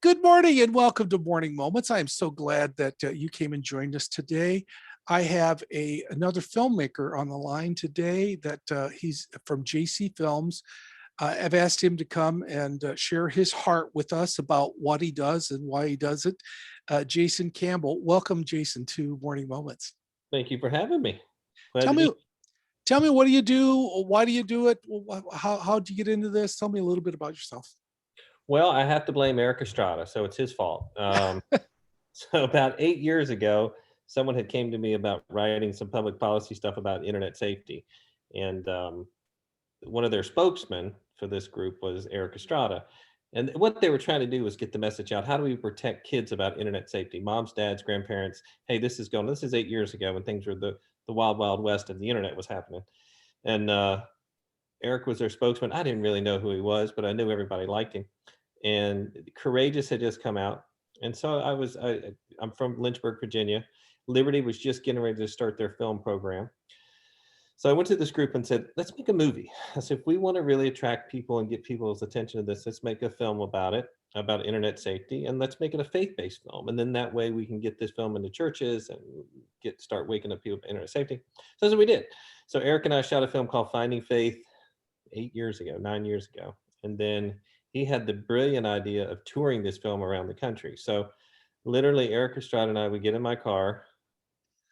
Good morning and welcome to Morning Moments. I am so glad that you came and joined us today. I have another filmmaker on the line today that he's from JCFilms. I've asked him to come and share his heart with us about what he does and why he does it. Jason Campbell, welcome, Jason, to Morning Moments. Thank you for having me. Glad Tell to me, be. tell me, what do you do? Why do you do it? How did you get into this? Tell me a little bit about yourself. Well, I have to blame Eric Estrada, so it's his fault. So about 8 years ago, someone had came to me about writing some public policy stuff about internet safety, and one of their spokesmen for this group was Eric Estrada. And what they were trying to do was get the message out. How do we protect kids about internet safety? Moms, dads, grandparents. Hey, this is 8 years ago when things were the wild, wild west of the internet was happening. And Eric was their spokesman. I didn't really know who he was, but I knew everybody liked him. And Courageous had just come out. And so I'm from Lynchburg, Virginia. Liberty was just getting ready to start their film program. So I went to this group and said, let's make a movie. I said, if we want to really attract people and get people's attention to this, let's make a film about it, about internet safety, and let's make it a faith-based film. And then that way we can get this film into churches and start waking up people about internet safety. So that's what we did. So Eric and I shot a film called Finding Faith 9 years ago. And then he had the brilliant idea of touring this film around the country. So literally Eric Estrada and I would get in my car,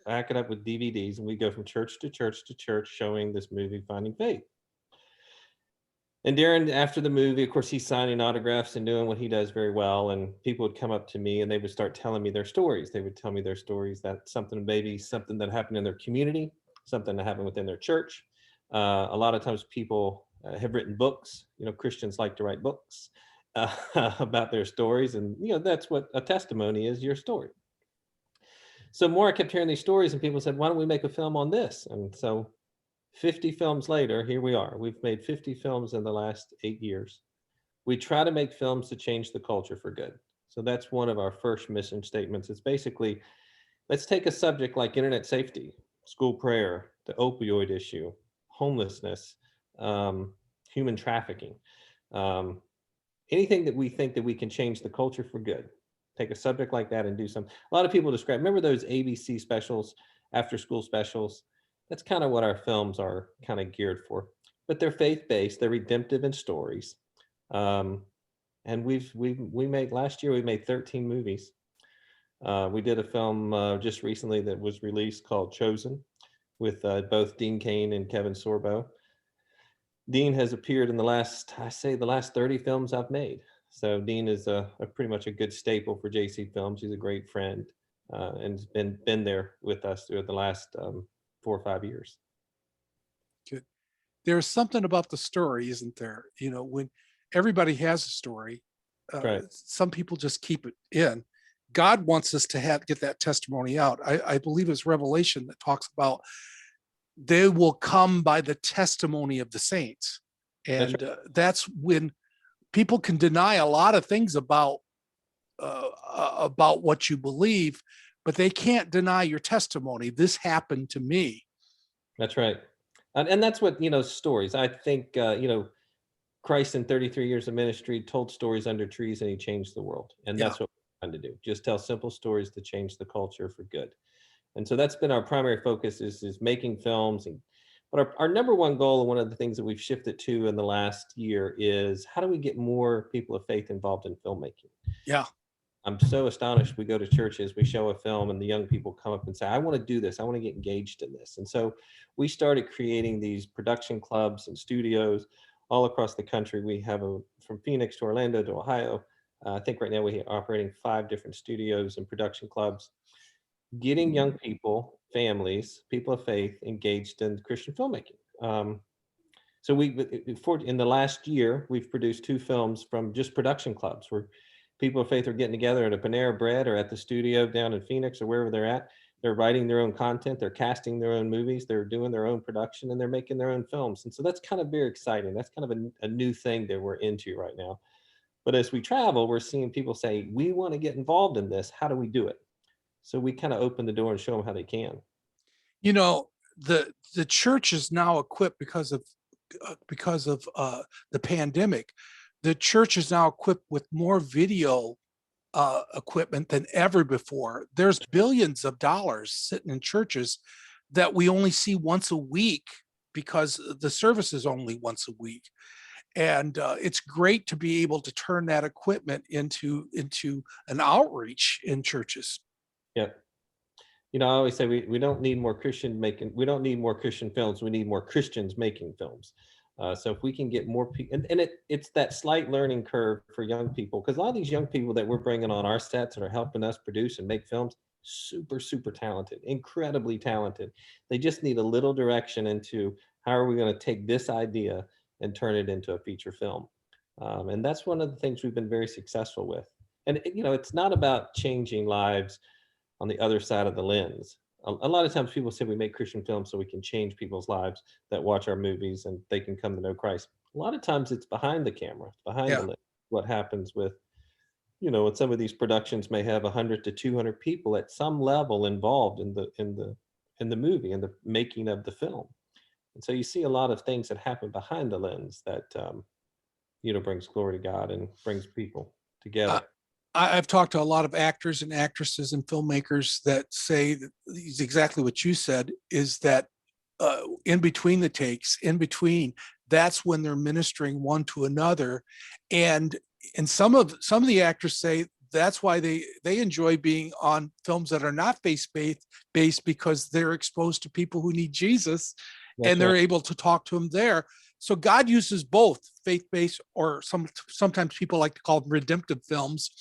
back it up with DVDs, and we go from church to church to church showing this movie, Finding Faith. And Darren, after the movie, of course, he's signing autographs and doing what he does very well. And people would come up to me and they would start telling me their stories. They would tell me their stories, that something that happened in their community, something that happened within their church. A lot of times people have written books. Christians like to write books about their stories. And, that's what a testimony is, your story. So more I kept hearing these stories and people said, why don't we make a film on this? And so 50 films later, here we are. We've made 50 films in the last 8 years. We try to make films to change the culture for good. So that's one of our first mission statements. It's basically, let's take a subject like internet safety, school prayer, the opioid issue, homelessness, human trafficking, anything that we think that we can change the culture for good. Take a subject like that and do some. A lot of people remember those ABC specials, after school specials? That's kind of what our films are kind of geared for. But they're faith-based, they're redemptive in stories. And last year we made 13 movies. We did a film just recently that was released called Chosen with both Dean Cain and Kevin Sorbo. Dean has appeared in the last 30 films I've made. So Dean is a pretty much a good staple for JCFilms. He's a great friend and has been there with us through the last 4 or 5 years. Good. There's something about the story, isn't there? When everybody has a story, Right. Some people just keep it in. God wants us to get that testimony out. I believe it's Revelation that talks about they will come by the testimony of the saints. And That's right. That's when people can deny a lot of things about what you believe, but they can't deny your testimony. This happened to me. That's right. And that's what, stories. I think, Christ in 33 years of ministry told stories under trees and he changed the world. And that's what we're trying to do. Just tell simple stories to change the culture for good. And so that's been our primary focus is making films. But our number one goal, and one of the things that we've shifted to in the last year, is how do we get more people of faith involved in filmmaking? Yeah. I'm so astonished. We go to churches, we show a film, and the young people come up and say, I want to do this. I want to get engaged in this. And so we started creating these production clubs and studios all across the country. We have from Phoenix to Orlando to Ohio. I think right now we're operating 5 different studios and production clubs, getting young people, families, people of faith engaged in Christian filmmaking. So in the last year, we've produced 2 films from just production clubs where people of faith are getting together at a Panera Bread or at the studio down in Phoenix or wherever they're at. They're writing their own content, they're casting their own movies, they're doing their own production, and they're making their own films. And so that's kind of very exciting. That's kind of a new thing that we're into right now. But as we travel, we're seeing people say, we want to get involved in this. How do we do it? So we kind of open the door and show them how they can. The church is now equipped because of the pandemic. The church is now equipped with more video equipment than ever before. There's billions of dollars sitting in churches that we only see once a week because the service is only once a week. And it's great to be able to turn that equipment into an outreach in churches. Yeah. You know, I always say we don't need more we don't need more Christian films. We need more Christians making films. So if we can get more people, and it's that slight learning curve for young people, because a lot of these young people that we're bringing on our sets and are helping us produce and make films, super, super talented, incredibly talented. They just need a little direction into how are we going to take this idea and turn it into a feature film. And that's one of the things we've been very successful with. And, you know, it's not about changing lives on the other side of the lens. A lot of times people say we make Christian films so we can change people's lives that watch our movies and they can come to know Christ. A lot of times it's behind the camera, behind the Yeah. lens. What happens with, you know, some of these productions may have 100 to 200 people at some level involved in the movie and the making of the film. And so you see a lot of things that happen behind the lens that you know, brings glory to God and brings people Uh, together. I've talked to a lot of actors and actresses and filmmakers that say that is exactly what you said, is that in between the takes, in between, that's when they're ministering one to another. And some of the actors say that's why they enjoy being on films that are not faith based, because they're exposed to people who need Jesus That's and they're right. able to talk to them there. So God uses both faith-based, or sometimes people like to call them redemptive films,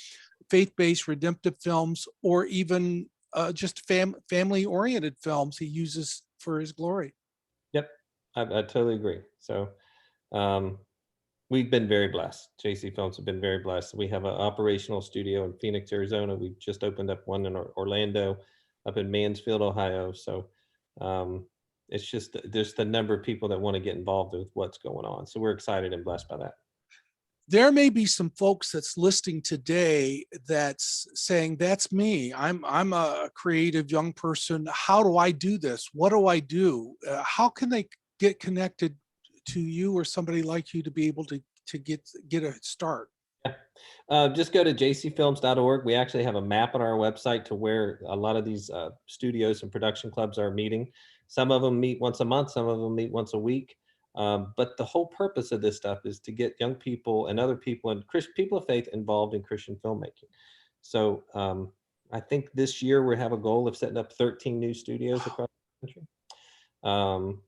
faith-based redemptive films, or even just family-oriented films he uses for his glory. Yep. I totally agree. So um, we've been very blessed. JC Films have been very blessed. We have an operational studio in Phoenix, Arizona. We've just opened up one in Orlando, up in Mansfield, Ohio. So um, it's just there's the number of people that want to get involved with what's going on. So we're excited and blessed by that. There may be some folks that's listening today that's saying, that's me. I'm a creative young person. How do I do this? What do I do? How can they get connected to you or somebody like you to be able to get a start? Yeah. Just go to jcfilms.org. We actually have a map on our website to where a lot of these studios and production clubs are meeting. Some of them meet once a month, some of them meet once a week. But the whole purpose of this stuff is to get young people and other people and people of faith involved in Christian filmmaking. So I think this year we have a goal of setting up 13 new studios across the country. Um,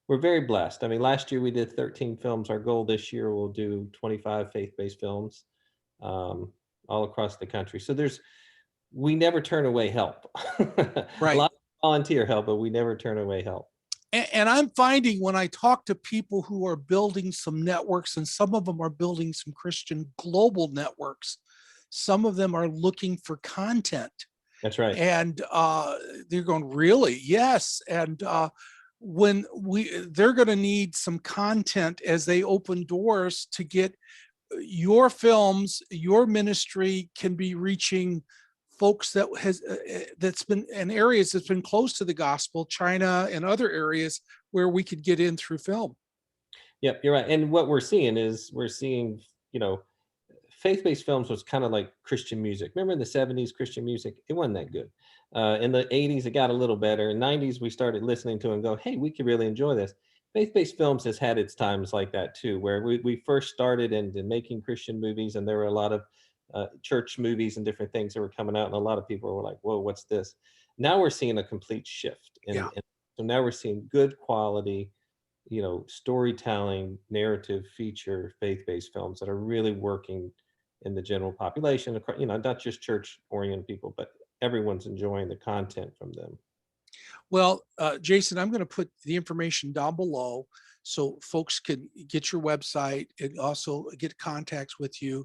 we're very blessed. I mean, last year we did 13 films. Our goal this year will do 25 faith-based films all across the country. So we never turn away help. A Right. lot of volunteer help, but we never turn away help. And I'm finding when I talk to people who are building some networks, and some of them are building some Christian global networks, some of them are looking for content. That's right. And they're going, really? Yes. And when they're going to need some content as they open doors to get your films, your ministry can be reaching folks that's been in areas that's been close to the gospel, China and other areas where we could get in through film. Yep, you're right. And what we're seeing is you know, faith-based films was kind of like Christian music. Remember in the 70s, Christian music, it wasn't that good. In the 80s, it got a little better. In 90s, we started listening to it and go, hey, we could really enjoy this. Faith-based films has had its times like that too, where we first started in making Christian movies, and there were a lot of church movies and different things that were coming out, and a lot of people were like, whoa, what's this? Now we're seeing a complete shift. Yeah. And so now we're seeing good quality, you know, storytelling, narrative, feature, faith-based films that are really working in the general population, you know, not just church-oriented people, but everyone's enjoying the content from them. Well, Jason, I'm going to put the information down below so folks can get your website and also get contacts with you.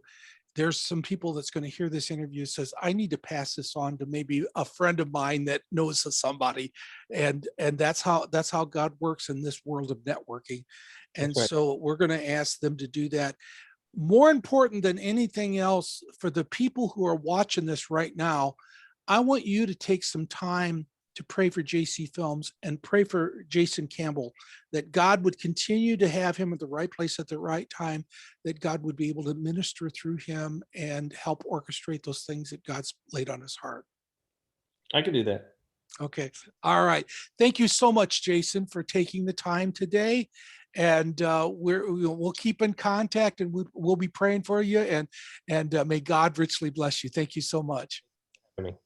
There's some people that's going to hear this interview says, I need to pass this on to maybe a friend of mine that knows somebody. And that's how God works in this world of networking. And That's right. so we're going to ask them to do that. More important than anything else, for the people who are watching this right now, I want you to take some time to pray for JC Films and pray for Jason Campbell, that God would continue to have him at the right place at the right time, that God would be able to minister through him and help orchestrate those things that God's laid on his heart. I can do that. Okay. All right. Thank you so much, Jason, for taking the time today. And we'll keep in contact, and we'll be praying for you. And may God richly bless you. Thank you so much. For me.